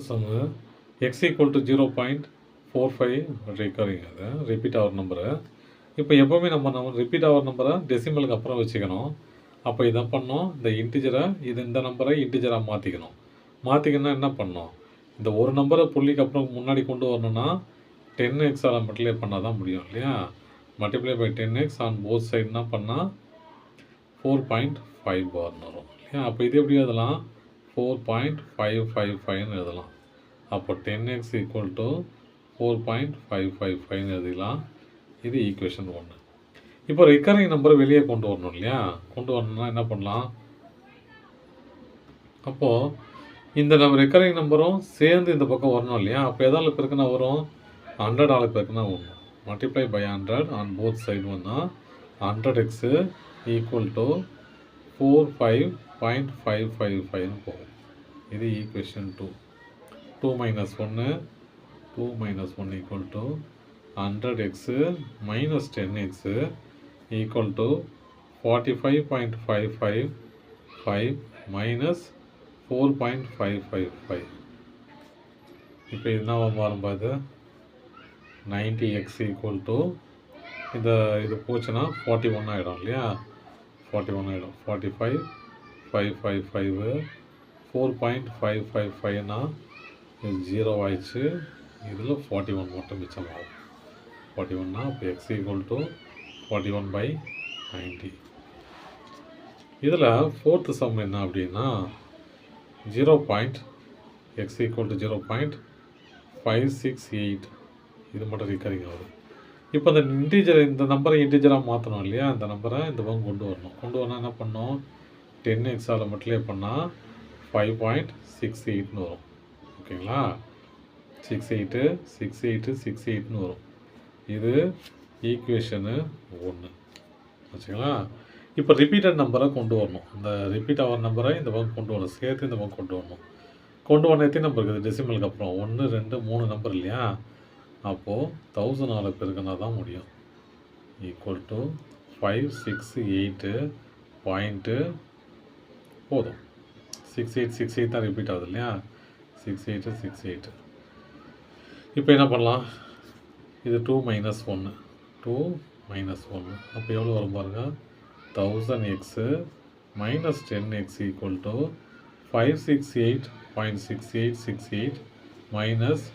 Jammu x equal to 0.45 recurring அது repeat ஆகிற number. இப்போ எப்போவுமே நம்ம ரிப்பீட் ஆகிற நம்பரை டெசிமலுக்கு அப்புறம் வச்சுக்கணும். அப்போ இதை பண்ணோம், இந்த இன்டிஜரை இந்த நம்பரை இன்டிஜராக மாற்றிக்கணும். மாற்றிக்கணும்னா என்ன பண்ணணும், இந்த ஒரு நம்பரை புள்ளிக்கு அப்புறம் முன்னாடி கொண்டு வரணும்னா 10xஆல் மல்டிப்ளை பண்ணால் தான் முடியும் இல்லையா. Multiply by 10x on both சைடுனா பண்ணால் 4.5 பார்னு வரும் இல்லையா. அப்போ இது எப்படி எழுதலாம், 4.555ன்னு எழுதலாம். அப்போ 10x ஈக்குவல் டு 4.555ன்னு எழுதிக்கலாம். இது ஈக்குவேஷன் 1. இப்போ ரிக்கரிங் நம்பரை வெளியே கொண்டு வரணும் இல்லையா. கொண்டு வரணும்னா என்ன பண்ணலாம், அப்போது இந்த நம்ம ரிக்கரிங் நம்பரும் சேர்ந்து இந்த பக்கம் வரணும் இல்லையா. அப்போ எதால் பெருக்குன்னா வரும், 100ஆல் பெருக்குன்னா வரும். Multiply by 100 on both side வந்தால் 100x ஈக்குவல் டு 45.555ன்னு போகும். இது equation 2. 2 minus 1 2 minus 1 equal to 100x minus 10x equal to 45.555 minus 4.555. இப்போ என்ன மாறும் பாது, 90x ஈக்குவல் டு இது போச்சுன்னா 41 ஆகிடும் இல்லையா. 41 ஆகிடும். 45.555 4.555னா இது 0 ஆயிடுச்சு. இதில் 41 மட்டும் மிச்சமாகும். 41னா இப்போ x ஈக்குவல் டு 41/90. இதில் ஃபோர்த்து சம் என்ன அப்படின்னா 0.x ஈக்குவல் டு 0.568. இது மட்டும் ரிக்கரிங் ஆகுது. இப்போ இந்த நம்பரை இன்டிஜராக மாற்றணும் இல்லையா. இந்த நம்பரை இந்த பக்கம் கொண்டு வரணும். கொண்டு வரணும் என்ன பண்ணணும், 10xஆல் மல்டிப்ளை பண்ணால் 5.68ன்னு வரும். ஓகேங்களா. 68 வரும். இது ஈக்குவேஷனு 1 வச்சுங்களா. இப்போ ரிப்பீட்டட் நம்பரை கொண்டு வரணும். இந்த ரிப்பீட் ஆகிற நம்பரை இந்த பக்கம் கொண்டு வரணும், சேர்த்து இந்த பக்கம் கொண்டு வரணும். கொண்டு வரணும் எத்தனை நம்பர் இருக்குது டெசிமலுக்கு அப்புறம் 1 2 3 நம்பர் இல்லையா. அப்போது 1000ஆல் பெருக்கினா தான் முடியும். ஈக்குவல் டு 568 பாயிண்ட்டு போதும். 68 தான் ரிப்பீட் ஆகுது இல்லையா. 68. இப்போ என்ன பண்ணலாம், இது 2 மைனஸ் 1 அப்போ எவ்வளோ வரும் பாருங்கள், 1000x minus 10x equal to 568.6868 minus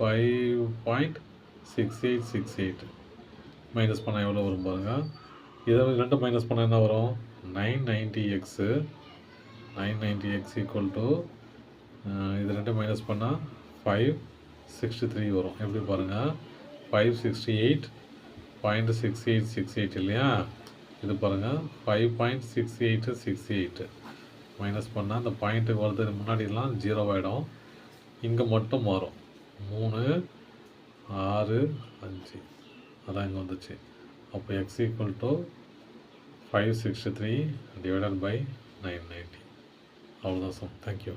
5.6868 minus பண்ணால் எவ்வளோ வரும் பாருங்கள். இதை ரெண்டு மைனஸ் பண்ணால் என்ன வரும், 990x ஈக்குவல் டு இது ரெண்டு மைனஸ் பண்ணால் 563 வரும். எப்படி பாருங்கள், 568.6868 இல்லையா. இது பாருங்கள் 5.6868 மைனஸ் பண்ணால் அந்த பாயிண்ட்டுக்கு வருது முன்னாடிலாம் 0 ஆகிடும். இங்கே மட்டும் மாறும் 3 6 5 அதான் இங்கே வந்துச்சு. அப்போ x equal to 563 divided by 990. அவ்வளோதான் சம். தேங்க்யூ.